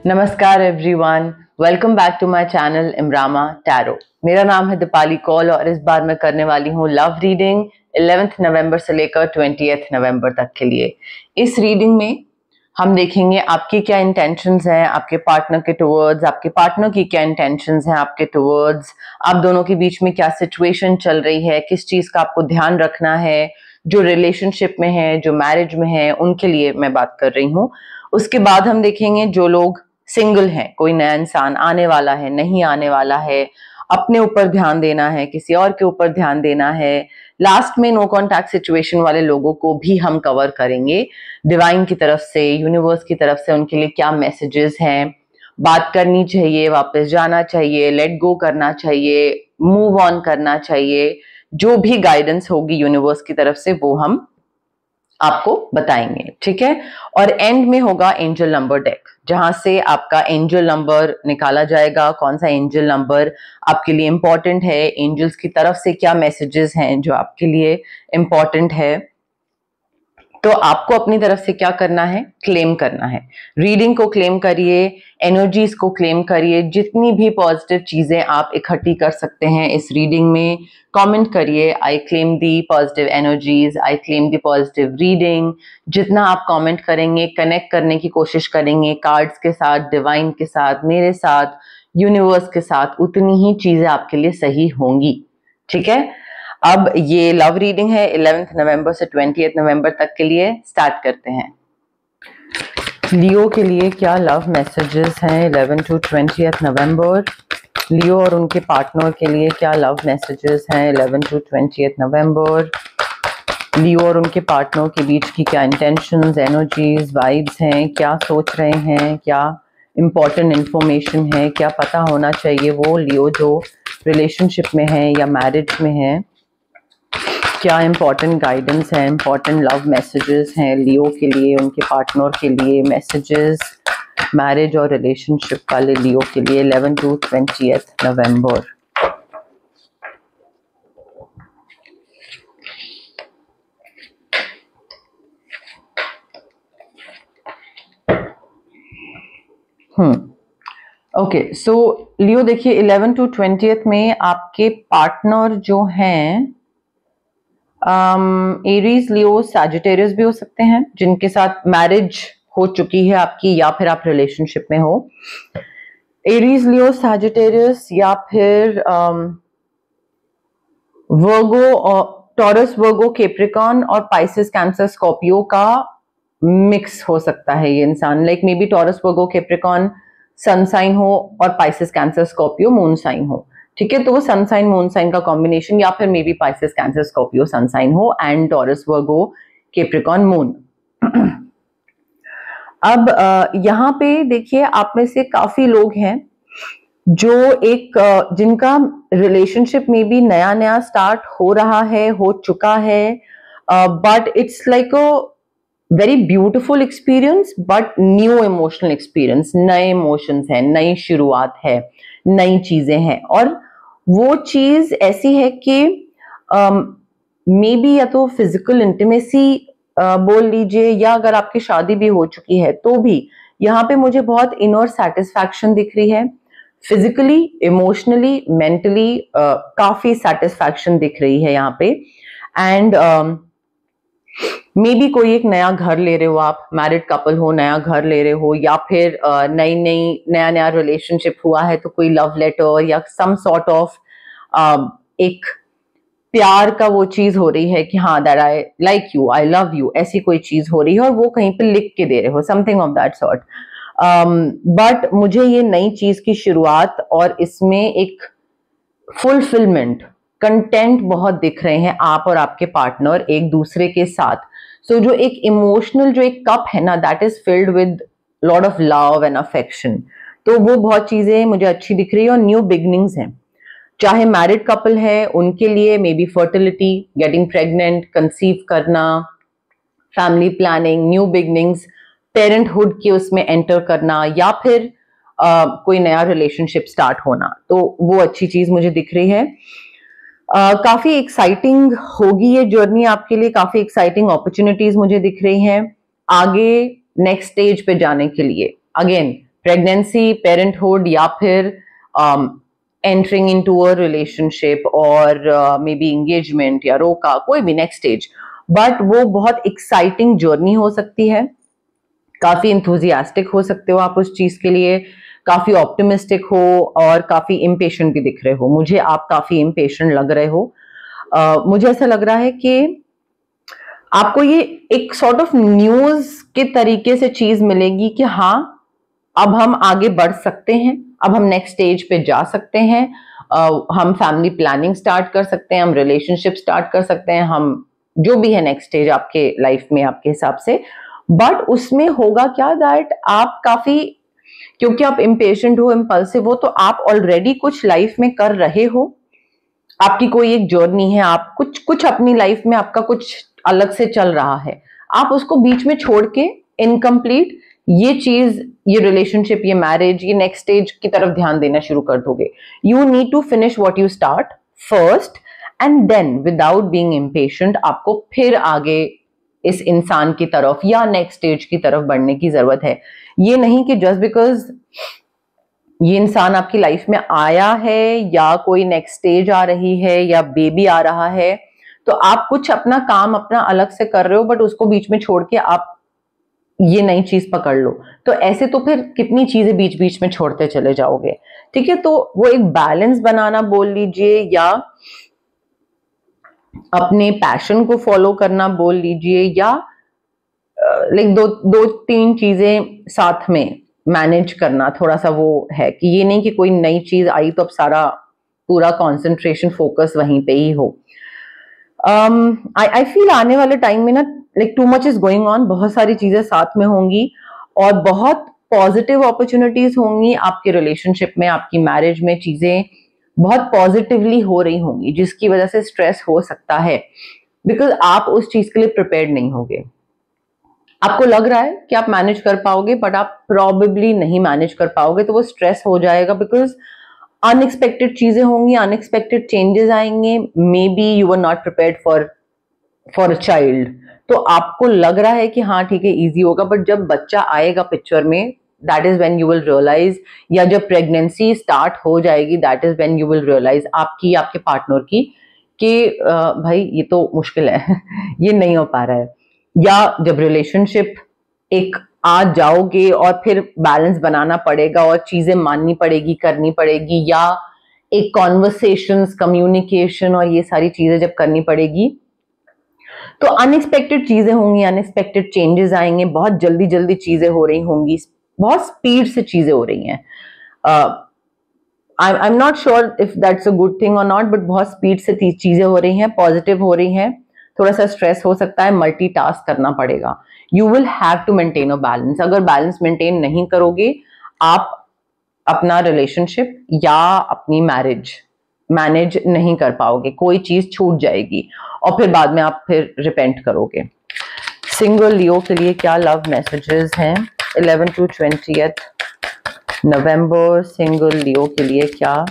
नमस्कार everyone, welcome back to my channel इमरामा tarot. मेरा नाम है दीपाली कौल और इस बार मैं करने वाली हूँ लव रीडिंग 11 नवंबर से लेकर 20 नवंबर तक के लिए। इस रीडिंग में हम देखेंगे आपकी क्या इंटेंशंस हैं आपके पार्टनर के टुवर्ड्स, आपके पार्टनर की क्या इंटेंशंस हैं आपके टुवर्ड्स, आप दोनों के बीच में क्या सिचुएशन चल रही है, किस चीज का आपको ध्यान रखना है, जो रिलेशनशिप में है, जो मैरिज में है, उनके लिए मैं बात कर रही हूँ। उसके बाद हम देखेंगे जो लोग सिंगल है, कोई नया इंसान आने वाला है, नहीं आने वाला है, अपने ऊपर ध्यान देना है, किसी और के ऊपर ध्यान देना है। लास्ट में नो कॉन्टैक्ट सिचुएशन वाले लोगों को भी हम कवर करेंगे। डिवाइन की तरफ से, यूनिवर्स की तरफ से उनके लिए क्या मैसेजेस हैं, बात करनी चाहिए, वापस जाना चाहिए, लेट गो करना चाहिए, मूव ऑन करना चाहिए, जो भी गाइडेंस होगी यूनिवर्स की तरफ से वो हम आपको बताएंगे, ठीक है। और एंड में होगा एंजल नंबर डेक, जहां से आपका एंजल नंबर निकाला जाएगा, कौन सा एंजल नंबर आपके लिए इंपॉर्टेंट है, एंजल्स की तरफ से क्या मैसेजेस हैं जो आपके लिए इंपॉर्टेंट है। तो आपको अपनी तरफ से क्या करना है, क्लेम करना है। रीडिंग को क्लेम करिए, एनर्जीज को क्लेम करिए, जितनी भी पॉजिटिव चीजें आप इकट्ठी कर सकते हैं इस रीडिंग में कमेंट करिए। I claim the positive energies, I claim the positive reading. जितना आप कमेंट करेंगे, कनेक्ट करने की कोशिश करेंगे कार्ड्स के साथ, डिवाइन के साथ, मेरे साथ, यूनिवर्स के साथ, उतनी ही चीजें आपके लिए सही होंगी, ठीक है। अब ये लव रीडिंग है 11 नवंबर से 20 नवंबर तक के लिए। स्टार्ट करते हैं। लियो के लिए क्या लव मैसेजेस हैं 11 to 20 नवंबर। लियो और उनके पार्टनर के लिए क्या लव मैसेजेस हैं 11 to 20 नवंबर। लियो और उनके पार्टनर के बीच की क्या इंटेंशंस, एनर्जीज, वाइब्स हैं, क्या सोच रहे हैं, क्या इंपॉर्टेंट इंफॉर्मेशन है, क्या पता होना चाहिए वो लियो जो रिलेशनशिप में है या मैरिज में है। क्या इंपॉर्टेंट गाइडेंस है, इंपॉर्टेंट लव मैसेजेस हैं लियो के लिए, उनके पार्टनर के लिए, मैसेजेस मैरिज और रिलेशनशिप वाले लियो के लिए 11 to 20 नवंबर। ओके, सो लियो देखिए 11 to 20 में आपके पार्टनर जो हैं एरीज, लियो, सैजिटेरियस भी हो सकते हैं, जिनके साथ मैरिज हो चुकी है आपकी या फिर आप रिलेशनशिप में हो। एरीज, लियो, सैजिटेरियस या फिर वर्गो और टॉरस, वर्गो, कैप्रिकॉर्न और पाइसेस, कैंसर, स्कॉर्पियो का मिक्स हो सकता है ये इंसान। Like may be Taurus, Virgo, Capricorn sun sign हो और Pisces, Cancer, Scorpio moon sign हो, ठीक है। तो वो सन साइन मून साइन का कॉम्बिनेशन या फिर may be Pisces, Cancer, Scorpio sun sign हो and Taurus, Virgo, Capricorn moon. अब यहाँ पे देखिए आप में से काफी लोग हैं जो जिनका रिलेशनशिप में भी नया नया स्टार्ट हो रहा है, हो चुका है, but it's like a very beautiful experience but new emotional experience. नए इमोशंस हैं, नई शुरुआत है, नई चीजें हैं और वो चीज ऐसी है कि मे बी या तो फिजिकल इंटीमेसी बोल लीजिए, या अगर आपकी शादी भी हो चुकी है तो भी यहाँ पे मुझे बहुत इनर सेटिस्फैक्शन दिख रही है। फिजिकली, इमोशनली, मेंटली काफी सेटिस्फैक्शन दिख रही है यहाँ पे। एंड मे बी कोई एक नया घर ले रहे हो, आप मैरिड कपल हो, नया घर ले रहे हो, या फिर नया नया रिलेशनशिप हुआ है तो कोई लव लेटर या सम सॉर्ट ऑफ एक प्यार का वो चीज हो रही है कि हाँ that I like you, I love you, ऐसी कोई चीज हो रही है और वो कहीं पे लिख के दे रहे हो, something of that sort. But मुझे ये नई चीज की शुरुआत और इसमें एक फुलफिलमेंट, कंटेंट बहुत दिख रहे हैं आप और आपके पार्टनर एक दूसरे के साथ। सो जो एक इमोशनल जो एक कप है ना, that is filled with lot of love and affection. तो वो बहुत चीजें मुझे अच्छी दिख रही है और न्यू बिगनिंग्स हैं। चाहे मैरिड कपल है उनके लिए may be fertility, getting pregnant, conceive करना, family planning, new beginnings, parenthood के उसमें एंटर करना, या फिर कोई नया रिलेशनशिप स्टार्ट होना, तो वो अच्छी चीज मुझे दिख रही है। काफी एक्साइटिंग होगी ये जर्नी आपके लिए, काफी एक्साइटिंग अपॉर्चुनिटीज मुझे दिख रही हैं आगे नेक्स्ट स्टेज पे जाने के लिए। अगेन प्रेगनेंसी, पेरेंटहुड, या फिर एंटरिंग इनटू अ रिलेशनशिप और मे बी एंगेजमेंट या रोका, कोई भी नेक्स्ट स्टेज। बट वो बहुत एक्साइटिंग जर्नी हो सकती है, काफी इंथुजियास्टिक हो सकते हो आप उस चीज के लिए, काफी ऑप्टिमिस्टिक हो और काफी इम्पेशेंट भी दिख रहे हो। मुझे आप काफी इम्पेशेंट लग रहे हो। मुझे ऐसा लग रहा है कि आपको ये एक सॉर्ट ऑफ न्यूज के तरीके से चीज मिलेगी कि हाँ, अब हम आगे बढ़ सकते हैं, अब हम नेक्स्ट स्टेज पे जा सकते हैं, हम फैमिली प्लानिंग स्टार्ट कर सकते हैं, हम रिलेशनशिप स्टार्ट कर सकते हैं, हम जो भी है नेक्स्ट स्टेज आपके लाइफ में आपके हिसाब से। बट उसमें होगा क्या, दैट आप काफी, क्योंकि आप इम्पेशेंट हो, इम्पल्सिव हो, तो आप ऑलरेडी कुछ लाइफ में कर रहे हो, आपकी कोई एक जर्नी है, आप कुछ अपनी लाइफ में आपका कुछ अलग से चल रहा है, आप उसको बीच में छोड़ के इनकम्प्लीट ये चीज, ये रिलेशनशिप, ये मैरिज, ये नेक्स्ट स्टेज की तरफ ध्यान देना शुरू कर दोगे। You need to finish what you start first and then without being impatient आपको फिर आगे इस इंसान की तरफ या नेक्स्ट स्टेज की तरफ बढ़ने की जरूरत है। ये नहीं कि जस्ट बिकॉज ये इंसान आपकी लाइफ में आया है या कोई नेक्स्ट स्टेज आ रही है या बेबी आ रहा है तो आप कुछ अपना काम अपना अलग से कर रहे हो, बट उसको बीच में छोड़ के आप ये नई चीज पकड़ लो, तो ऐसे तो फिर कितनी चीजें बीच बीच में छोड़ते चले जाओगे। ठीक है, तो वो एक बैलेंस बनाना बोल लीजिए या अपने पैशन को फॉलो करना बोल लीजिए, या लाइक दो तीन चीजें साथ में मैनेज करना, थोड़ा सा वो है कि ये नहीं कि कोई नई चीज आई तो अब सारा पूरा कंसंट्रेशन फोकस वहीं पे ही हो। आई फील आने वाले टाइम में ना like too much is going on, बहुत सारी चीजें साथ में होंगी और बहुत पॉजिटिव अपॉर्चुनिटीज होंगी आपके रिलेशनशिप में, आपकी मैरिज में चीजें बहुत पॉजिटिवली हो रही होंगी, जिसकी वजह से स्ट्रेस हो सकता है बिकॉज आप उस चीज के लिए प्रिपेयर्ड नहीं होगे। आपको लग रहा है कि आप मैनेज कर पाओगे बट आप प्रॉबेबली नहीं मैनेज कर पाओगे, तो वो स्ट्रेस हो जाएगा बिकॉज अनएक्सपेक्टेड चीजें होंगी, अनएक्सपेक्टेड चेंजेस आएंगे, maybe you are not prepared for a child. तो आपको लग रहा है कि हाँ ठीक है इजी होगा, बट जब बच्चा आएगा पिक्चर में that is when you will realise, या जब प्रेगनेंसी स्टार्ट हो जाएगी that is when you will realise आपकी आपके पार्टनर की कि भाई ये तो मुश्किल है ये नहीं हो पा रहा है। या जब रिलेशनशिप एक आ जाओगे और फिर बैलेंस बनाना पड़ेगा और चीजें माननी पड़ेगी, करनी पड़ेगी, या एक कॉन्वर्सेशंस, कम्युनिकेशन और ये सारी चीजें जब करनी पड़ेगी तो अनएक्सपेक्टेड चीजें होंगी, अनएक्सपेक्टेड चेंजेस आएंगे, बहुत जल्दी जल्दी चीजें हो रही होंगी, बहुत स्पीड से चीजें हो रही हैं। I am not sure if that's a good thing और नॉट, बट बहुत स्पीड से चीजें हो रही हैं, पॉजिटिव हो रही हैं, थोड़ा सा स्ट्रेस हो सकता है, मल्टीटास्क करना पड़ेगा। You will have to maintain a balance. अगर बैलेंस मेंटेन नहीं करोगे आप अपना रिलेशनशिप या अपनी मैरिज मैनेज नहीं कर पाओगे, कोई चीज छूट जाएगी और फिर बाद में आप फिर रिपेंट करोगे। सिंगल लियो के लिए क्या लव मैसेजेस हैं 11 to 20th नवंबर? सिंगल लियो के लिए क्या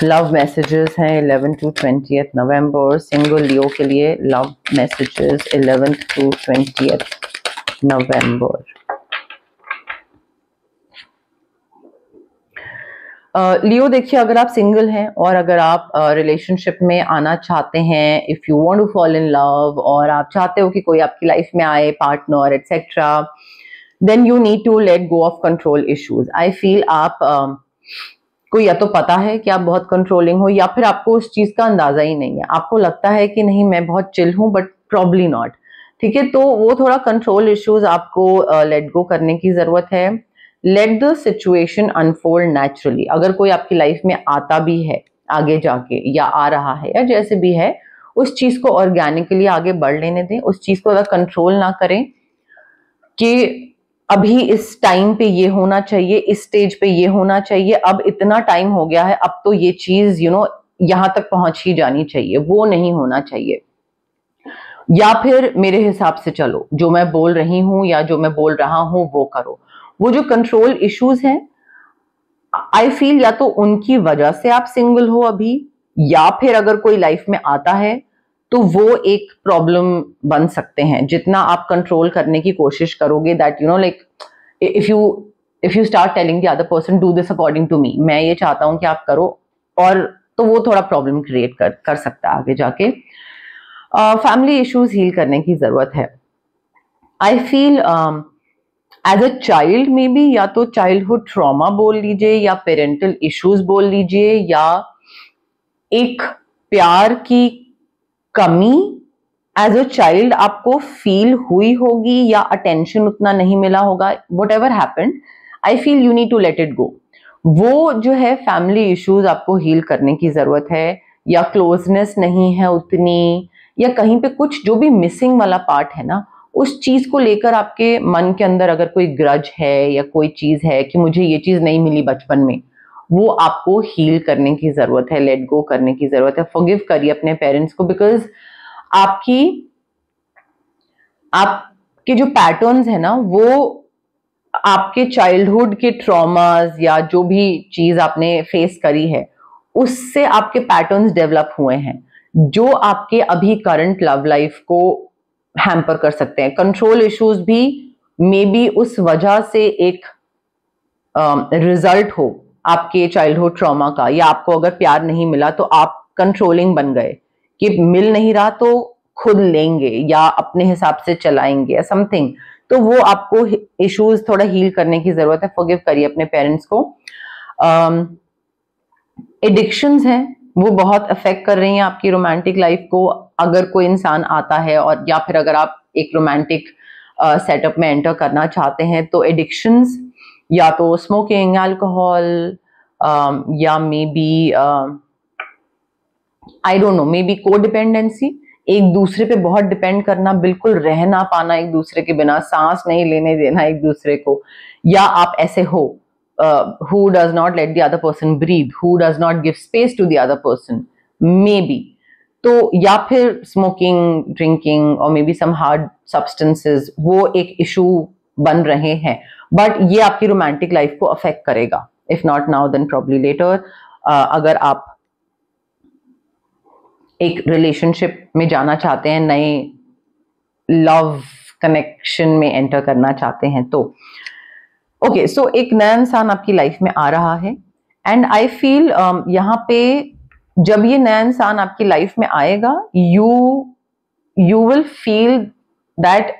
लव मैसेजेस हैं 11 to 20th नवंबर? सिंगल लियो के लिए लव मैसेजेस 11 to 20th नवंबर। लियो देखिए, अगर आप सिंगल हैं और अगर आप रिलेशनशिप में आना चाहते हैं, if you want to fall in love, और आप चाहते हो कि कोई आपकी लाइफ में आए, partner etcetera, then you need to let go of control issues. I feel आप को या तो पता है कि आप बहुत कंट्रोलिंग हो, या फिर आपको उस चीज का अंदाजा ही नहीं है, आपको लगता है कि नहीं मैं बहुत चिल हूं, बट प्रॉब्ली नॉट। ठीक है, तो वो थोड़ा कंट्रोल इश्यूज आपको लेट गो करने की जरूरत है। Let the situation unfold naturally. अगर कोई आपकी लाइफ में आता भी है आगे जाके, या आ रहा है, या जैसे भी है, उस चीज को ऑर्गेनिकली आगे बढ़ लेने दें, उस चीज को अगर कंट्रोल ना करें कि अभी इस टाइम पे ये होना चाहिए, इस स्टेज पे ये होना चाहिए, अब इतना टाइम हो गया है, अब तो ये चीज यहां तक पहुंच ही जानी चाहिए, वो नहीं होना चाहिए। या फिर मेरे हिसाब से चलो, जो मैं बोल रही हूं या जो मैं बोल रहा हूं वो करो। वो जो कंट्रोल इश्यूज हैं, आई फील या तो उनकी वजह से आप सिंगल हो अभी, या फिर अगर कोई लाइफ में आता है तो वो एक प्रॉब्लम बन सकते हैं। जितना आप कंट्रोल करने की कोशिश करोगे, that like if you if you start telling the other person do this according to me, मैं ये चाहता हूं कि आप करो, और तो वो थोड़ा प्रॉब्लम क्रिएट कर सकता है आगे जाके। फैमिली इश्यूज हील करने की जरूरत है। I feel as a child maybe, या तो चाइल्डहुड ट्रॉमा बोल लीजिए, या पेरेंटल इश्यूज बोल लीजिए, या एक प्यार की कमी एज अ चाइल्ड आपको फील हुई होगी, या अटेंशन उतना नहीं मिला होगा, whatever happened, I feel you need to let it go. वो जो है फैमिली इश्यूज आपको हील करने की जरूरत है, या क्लोजनेस नहीं है उतनी, या कहीं पे कुछ जो भी मिसिंग वाला पार्ट है ना, उस चीज को लेकर आपके मन के अंदर अगर कोई ग्रज है या कोई चीज है कि मुझे ये चीज नहीं मिली बचपन में, वो आपको हील करने की जरूरत है, लेट गो करने की जरूरत है। फॉरगिव करिए अपने पेरेंट्स को, बिकॉज आपके जो पैटर्न्स है ना, वो आपके चाइल्डहुड के ट्रॉमास या जो भी चीज आपने फेस करी है, उससे आपके पैटर्न्स डेवलप हुए हैं, जो आपके अभी करंट लव लाइफ को हैम्पर कर सकते हैं। कंट्रोल इश्यूज भी मे बी उस वजह से एक रिजल्ट हो आपके चाइल्डहुड ट्रॉमा का, या आपको अगर प्यार नहीं मिला तो आप कंट्रोलिंग बन गए कि मिल नहीं रहा तो खुद लेंगे या अपने हिसाब से चलाएंगे या समथिंग। तो वो आपको इश्यूज थोड़ा हील करने की जरूरत है। फॉरगिव करिए अपने पेरेंट्स को। एडिक्शंस हैं, वो बहुत अफेक्ट कर रही हैं आपकी रोमांटिक लाइफ को। अगर कोई इंसान आता है, और या फिर अगर आप एक रोमांटिक सेटअप में एंटर करना चाहते हैं, तो एडिक्शंस या तो स्मोकिंग, अल्कोहल, या maybe I don't know, maybe codependency, एक दूसरे पे बहुत डिपेंड करना, बिल्कुल रह ना पाना एक दूसरे के बिना, सांस नहीं लेने देना एक दूसरे को, या आप ऐसे हो who does not let the other person breathe, who does not give space to the other person, maybe। तो या फिर स्मोकिंग, ड्रिंकिंग और maybe some hard substances, वो एक इशू बन रहे हैं, बट ये आपकी रोमांटिक लाइफ को अफेक्ट करेगा। If not now then probably later. अगर आप एक रिलेशनशिप में जाना चाहते हैं, नए लव कनेक्शन में एंटर करना चाहते हैं, तो ओके, सो एक नया इंसान आपकी लाइफ में आ रहा है, एंड आई फील यहाँ पे जब ये नया इंसान आपकी लाइफ में आएगा, you will feel that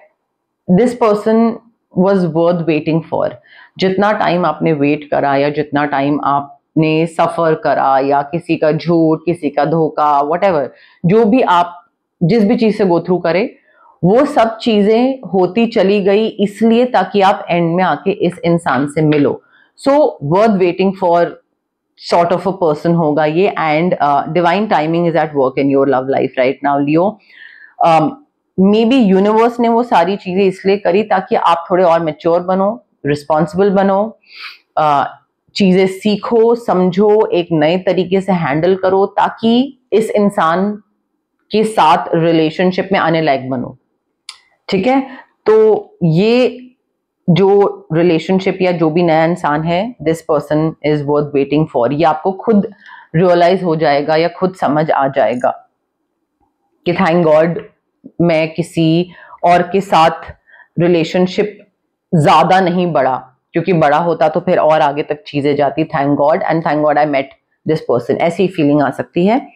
this person was worth waiting for. जितना टाइम आपने वेट करा, या जितना टाइम आपने सफर करा, या किसी का झूठ, किसी का धोखा, वट जो भी आप जिस भी चीज से गो थ्रू करे, वो सब चीजें होती चली गई इसलिए ताकि आप एंड में आके इस इंसान से मिलो। सो worth waiting for sort of a person होगा ये, and divine timing is at work in your love life right now Leo. May be universe ने वो सारी चीजें इसलिए करी ताकि आप थोड़े और मेच्योर बनो, रिस्पॉन्सिबल बनो, चीजें सीखो, समझो, एक नए तरीके से हैंडल करो, ताकि इस इंसान के साथ रिलेशनशिप में आने लायक बनो। ठीक है, तो ये जो रिलेशनशिप या जो भी नया इंसान है, this person is worth waiting for, ये आपको खुद रियलाइज हो जाएगा या खुद समझ आ जाएगा कि थैंक गॉड मैं किसी और के साथ रिलेशनशिप ज्यादा नहीं बढ़ा, क्योंकि बड़ा होता तो फिर और आगे तक चीजें जाती। Thank God, and thank God I met this person, ऐसी फीलिंग आ सकती है।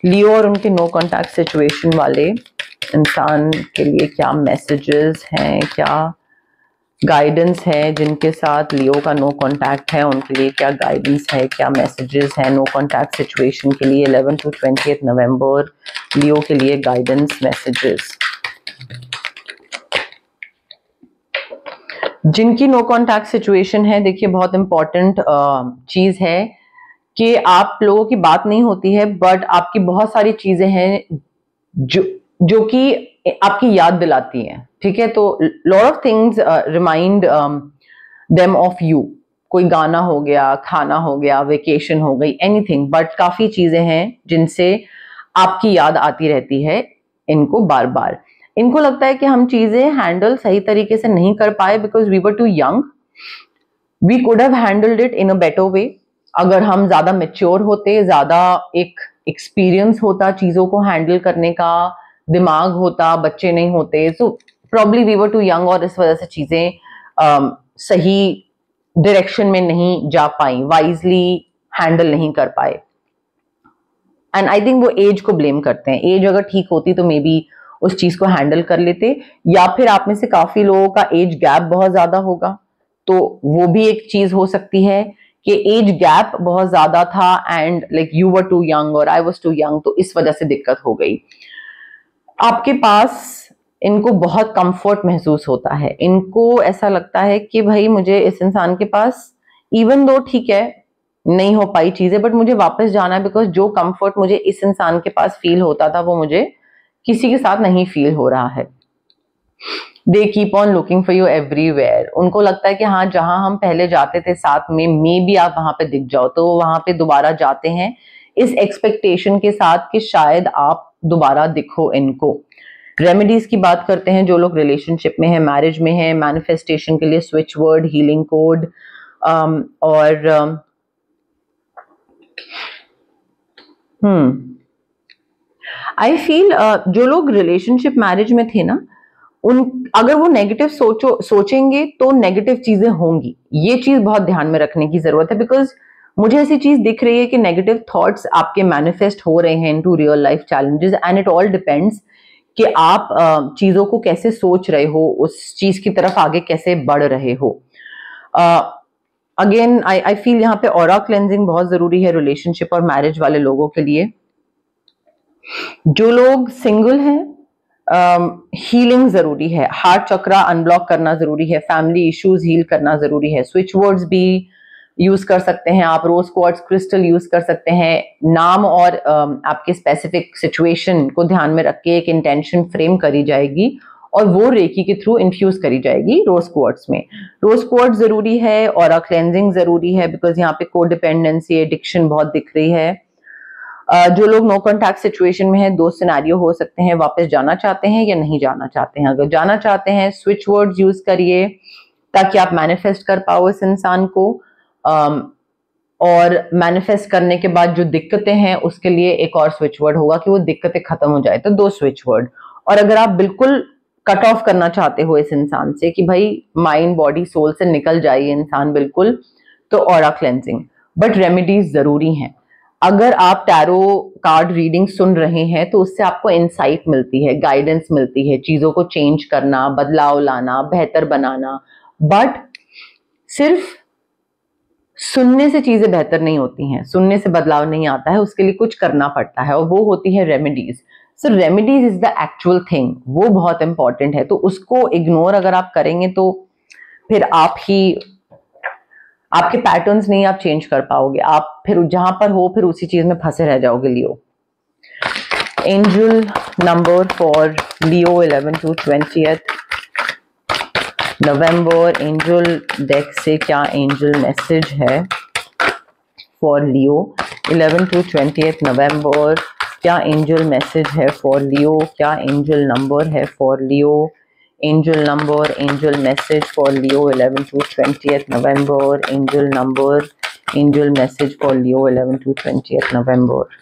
लियो और उनके नो कॉन्टैक्ट सिचुएशन वाले इंसान के लिए क्या मैसेजेस हैं, क्या गाइडेंस है? जिनके साथ लियो का नो कॉन्टैक्ट है उनके लिए क्या गाइडेंस है, क्या मैसेजेस हैं नो कॉन्टैक्ट सिचुएशन के लिए 11 to 20 नवंबर, लियो के लिए गाइडेंस मैसेजेस। जिनकी नो कॉन्टैक्ट सिचुएशन है, देखिए बहुत इंपॉर्टेंट चीज है कि आप लोगों की बात नहीं होती है, बट आपकी बहुत सारी चीजें हैं जो कि आपकी याद दिलाती हैं। ठीक है, तो lot of things remind them of you. कोई गाना हो गया, खाना हो गया, वेकेशन हो गई, एनीथिंग, बट काफी चीजें हैं जिनसे आपकी याद आती रहती है इनको बार बार। इनको लगता है कि हम चीजें हैंडल सही तरीके से नहीं कर पाए because we were too young, we could have handled it in a better way. अगर हम ज्यादा मेच्योर होते, ज्यादा एक एक्सपीरियंस होता चीजों को हैंडल करने का, दिमाग होता, बच्चे नहीं होते, so probably we were too young, और इस वजह से चीजें सही डायरेक्शन में नहीं जा पाई, वाइजली हैंडल नहीं कर पाए। एंड आई थिंक वो एज को ब्लेम करते हैं। एज अगर ठीक होती तो मे बी उस चीज को हैंडल कर लेते, या फिर आप में से काफी लोगों का एज गैप बहुत ज्यादा होगा, तो वो भी एक चीज हो सकती है कि एज गैप बहुत ज्यादा था and like you were too young और आई वाज टू यंग, तो इस वजह से दिक्कत हो गई। आपके पास इनको बहुत कंफर्ट महसूस होता है, इनको ऐसा लगता है कि भाई मुझे इस इंसान के पास, इवन दो ठीक है नहीं हो पाई चीजें, बट मुझे वापस जाना है, बिकॉज जो कंफर्ट मुझे इस इंसान के पास फील होता था वो मुझे किसी के साथ नहीं फील हो रहा है। They keep on looking for you everywhere. उनको लगता है कि हाँ, जहां हम पहले जाते थे साथ में, मे बी आप वहां पे दिख जाओ, तो वहां पे दोबारा जाते हैं इस एक्सपेक्टेशन के साथ कि शायद आप दोबारा दिखो इनको। रेमेडीज की बात करते हैं, जो लोग रिलेशनशिप में है, मैरिज में है, मैनिफेस्टेशन के लिए स्विच वर्ड, हीलिंग कोड, और आई फील जो लोग रिलेशनशिप मैरिज में थे ना, अगर वो नेगेटिव सोचेंगे तो नेगेटिव चीजें होंगी। ये चीज बहुत ध्यान में रखने की जरूरत है, बिकॉज मुझे ऐसी चीज दिख रही है कि नेगेटिव थॉट्स आपके मैनिफेस्ट हो रहे हैं into real life challenges, and it all depends कि आप चीजों को कैसे सोच रहे हो, उस चीज की तरफ आगे कैसे बढ़ रहे हो। अगेन आई फील यहाँ पे ऑरा क्लेंजिंग बहुत जरूरी है रिलेशनशिप और मैरिज वाले लोगों के लिए। जो लोग सिंगल हैं, हीलिंग जरूरी है, हार्ट चक्रा अनब्लॉक करना जरूरी है, फैमिली इश्यूज हील करना जरूरी है। स्विच वर्ड्स भी यूज कर सकते हैं आप, रोज क्वार्ट्ज क्रिस्टल यूज कर सकते हैं। नाम और आपके स्पेसिफिक सिचुएशन को ध्यान में रख के एक इंटेंशन फ्रेम करी जाएगी और वो रेकी के थ्रू इन्फ्यूज करी जाएगी रोज क्वार्ट्ज में। रोज क्वार्ट्ज जरूरी है और क्लेंजिंग जरूरी है, बिकॉज यहाँ पे कोडिपेंडेंसी, एडिक्शन बहुत दिख रही है। जो लोग नो कॉन्टैक्ट सिचुएशन में है, दो सिनेरियो हो सकते हैं, वापस जाना चाहते हैं या नहीं जाना चाहते हैं। अगर जाना चाहते हैं, स्विच वर्ड्स यूज करिए ताकि आप मैनिफेस्ट कर पाओ इस इंसान को, और मैनिफेस्ट करने के बाद जो दिक्कतें हैं उसके लिए एक और स्विच वर्ड होगा कि वो दिक्कतें खत्म हो जाए, तो दो स्विच वर्ड। और अगर आप बिल्कुल कट ऑफ करना चाहते हो इस इंसान से कि भाई माइंड बॉडी सोल से निकल जाए ये इंसान बिल्कुल, तो ऑरा क्लेंजिंग। बट रेमेडीज जरूरी हैं। अगर आप टैरो कार्ड रीडिंग सुन रहे हैं तो उससे आपको इंसाइट मिलती है, गाइडेंस मिलती है, चीजों को चेंज करना, बदलाव लाना, बेहतर बनाना। बट सिर्फ सुनने से चीजें बेहतर नहीं होती हैं, सुनने से बदलाव नहीं आता है, उसके लिए कुछ करना पड़ता है, और वो होती है remedies. So remedies is the actual thing, वो बहुत इंपॉर्टेंट है। तो उसको इग्नोर अगर आप करेंगे तो फिर आप ही, आपके पैटर्न्स नहीं आप चेंज कर पाओगे, आप फिर जहां पर हो फिर उसी चीज में फंसे रह जाओगे। Leo angel number for Leo 11 to 20th November. Angel deck से क्या एंजल मैसेज है for Leo 11 to 20th November? क्या एंजल मैसेज है फॉर लियो? क्या एंजल नंबर है for Leo? Angel number, angel message for Leo 11 to 20th November. Angel number, angel message for Leo 11 to 20th November.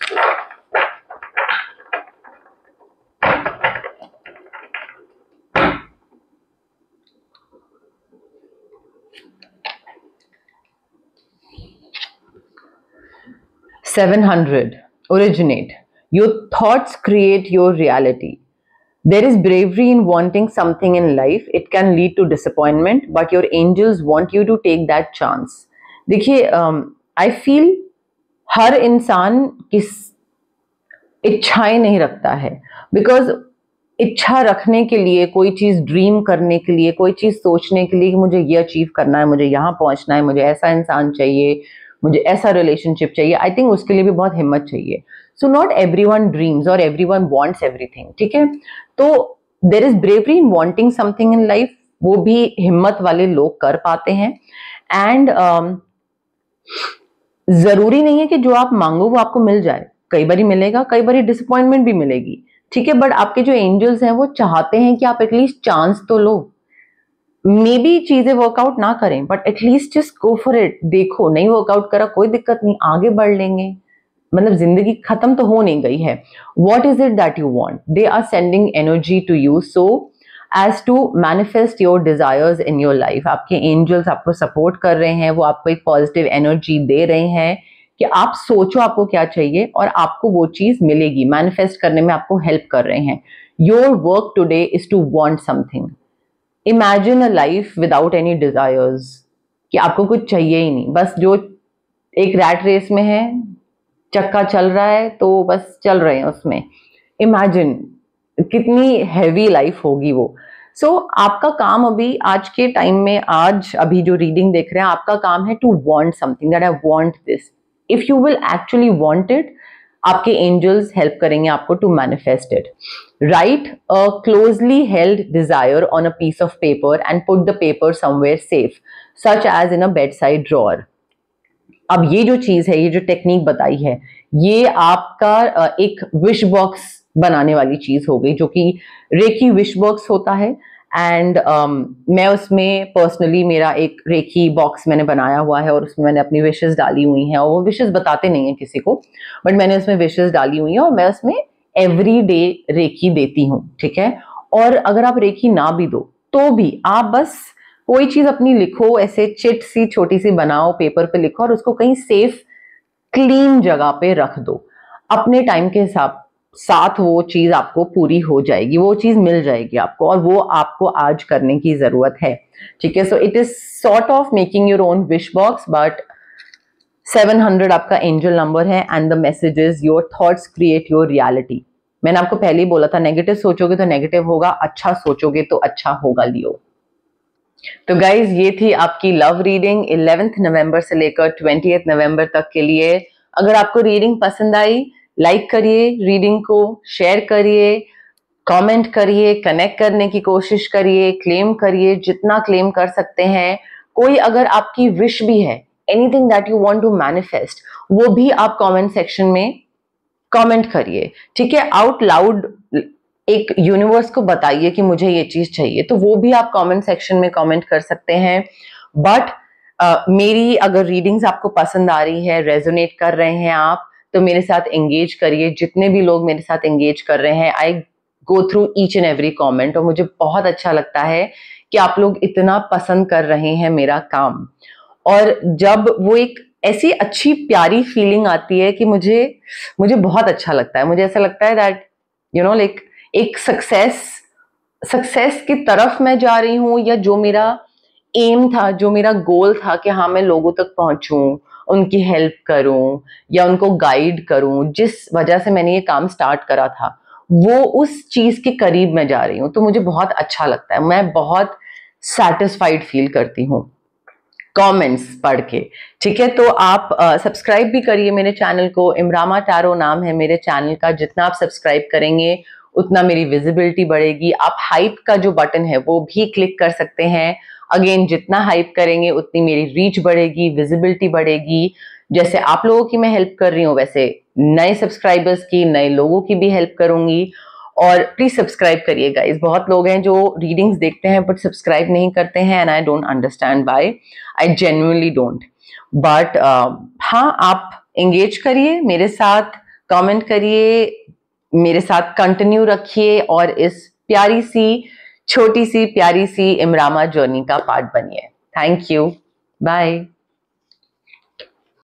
$700 originate. Your thoughts create your reality. There is bravery in wanting something in life. It can lead to disappointment, but your angels want you to take that chance. देखिए, I feel हर इंसान किस इच्छाएं नहीं रखता है, because इच्छा रखने के लिए, कोई चीज ड्रीम करने के लिए, कोई चीज सोचने के लिए कि मुझे ये अचीव करना है, मुझे यहाँ पहुंचना है, मुझे ऐसा इंसान चाहिए, मुझे ऐसा रिलेशनशिप चाहिए, आई थिंक उसके लिए भी बहुत हिम्मत चाहिए। सो नॉट एवरीवन ड्रीम्स और एवरीवन वांट्स एवरीथिंग, ठीक है? तो there is bravery in wanting something in life, वो भी हिम्मत वाले लोग कर पाते हैं। एंड जरूरी नहीं है कि जो आप मांगो वो आपको मिल जाए, कई बार मिलेगा, कई बार डिसअपॉइंटमेंट भी मिलेगी, ठीक है? बट आपके जो एंजल्स हैं वो चाहते हैं कि आप एटलीस्ट चांस तो लो। मे बी चीजें वर्कआउट ना करें, but at least just go for it. देखो, नहीं वर्कआउट करा कोई दिक्कत नहीं, आगे बढ़ लेंगे, मतलब जिंदगी खत्म तो हो नहीं गई है। What is it that you want? They are sending energy to you. So as to manifest your desires in your life. आपके एंजल्स आपको सपोर्ट कर रहे हैं, वो आपको एक पॉजिटिव एनर्जी दे रहे हैं कि आप सोचो आपको क्या चाहिए और आपको वो चीज मिलेगी। मैनिफेस्ट करने में आपको हेल्प कर रहे हैं। Your work today is to want something. Imagine a life without any desires, कि आपको कुछ चाहिए ही नहीं, बस जो एक रैट रेस में है, चक्का चल रहा है तो बस चल रहे हैं उसमें। इमेजिन कितनी हैवी लाइफ होगी वो। सो आपका काम अभी आज के टाइम में, आज अभी जो रीडिंग देख रहे हैं, आपका काम है to want something, that I want this. If you will actually want it, आपके एंजल्स हेल्प करेंगे आपको to manifest it. Write a closely held desire on a piece of paper and put the paper somewhere safe, such as in a bedside drawer. अब ये जो चीज है, ये जो टेक्निक बताई है, ये आपका एक विश बॉक्स बनाने वाली चीज हो गई, जो कि रेकी विश बॉक्स होता है। एंड मैं उसमें पर्सनली, मेरा एक रेकी बॉक्स मैंने बनाया हुआ है और उसमें मैंने अपनी विशेस डाली हुई हैं, और वो विशेस बताते नहीं है किसी को, बट मैंने उसमें विशेस डाली हुई हैं और मैं उसमें एवरी डे रेकी देती हूँ, ठीक है। और अगर आप रेकी ना भी दो तो भी आप बस कोई चीज अपनी लिखो, ऐसे चिट सी छोटी सी बनाओ, पेपर पे लिखो और उसको कहीं सेफ क्लीन जगह पे रख दो। अपने टाइम के हिसाब साथ वो चीज आपको पूरी हो जाएगी, वो चीज मिल जाएगी आपको, और वो आपको आज करने की जरूरत है, ठीक है। So it is sort of making your own wish box, but 700 आपका एंजल नंबर है and the message is your thoughts create your reality. मैंने आपको पहले ही बोला था, नेगेटिव सोचोगे तो नेगेटिव होगा, अच्छा सोचोगे तो अच्छा होगा लियो। तो गाइज, ये थी आपकी लव रीडिंग 11 नवंबर से लेकर 20 नवंबर तक के लिए। अगर आपको रीडिंग पसंद आई, लाइक करिए, रीडिंग को शेयर करिए, कमेंट करिए, कनेक्ट करने की कोशिश करिए, क्लेम करिए जितना क्लेम कर सकते हैं। कोई अगर आपकी विश भी है, anything that you want to manifest, वो भी आप कमेंट सेक्शन में कमेंट करिए, ठीक है। आउट लाउड एक यूनिवर्स को बताइए कि मुझे ये चीज चाहिए, तो वो भी आप कमेंट सेक्शन में कमेंट कर सकते हैं। बट मेरी अगर रीडिंग्स आपको पसंद आ रही है, रेजोनेट कर रहे हैं आप, तो मेरे साथ एंगेज करिए। जितने भी लोग मेरे साथ एंगेज कर रहे हैं, I go through each and every comment, और मुझे बहुत अच्छा लगता है कि आप लोग इतना पसंद कर रहे हैं मेरा काम। और जब वो एक ऐसी अच्छी प्यारी फीलिंग आती है कि मुझे बहुत अच्छा लगता है। मुझे ऐसा लगता है दैट यू नो लाइक एक सक्सेस की तरफ मैं जा रही हूँ, या जो मेरा एम था, जो मेरा गोल था कि हाँ मैं लोगों तक पहुंचूं, उनकी हेल्प करूं या उनको गाइड करूं, जिस वजह से मैंने ये काम स्टार्ट करा था, वो उस चीज के करीब मैं जा रही हूँ। तो मुझे बहुत अच्छा लगता है, मैं बहुत सेटिस्फाइड फील करती हूँ कमेंट्स पढ़ के, ठीक है। तो आप सब्सक्राइब भी करिए मेरे चैनल को। इमरामा टैरो नाम है मेरे चैनल का। जितना आप सब्सक्राइब करेंगे उतना मेरी विजिबिलिटी बढ़ेगी। आप हाइप का जो बटन है वो भी क्लिक कर सकते हैं। अगेन, जितना हाइप करेंगे उतनी मेरी रीच बढ़ेगी, विजिबिलिटी बढ़ेगी। जैसे आप लोगों की मैं हेल्प कर रही हूँ, वैसे नए सब्सक्राइबर्स की, नए लोगों की भी हेल्प करूंगी। और प्लीज सब्सक्राइब करिए गाइस। बहुत लोग हैं जो रीडिंग्स देखते हैं बट सब्सक्राइब नहीं करते हैं, and I don't understand why, I genuinely don't. But हाँ, आप एंगेज करिए मेरे साथ, कमेंट करिए, मेरे साथ कंटिन्यू रखिए, और इस प्यारी सी, छोटी सी, प्यारी सी इमरामा जर्नी का पार्ट बनिए। Thank you, bye.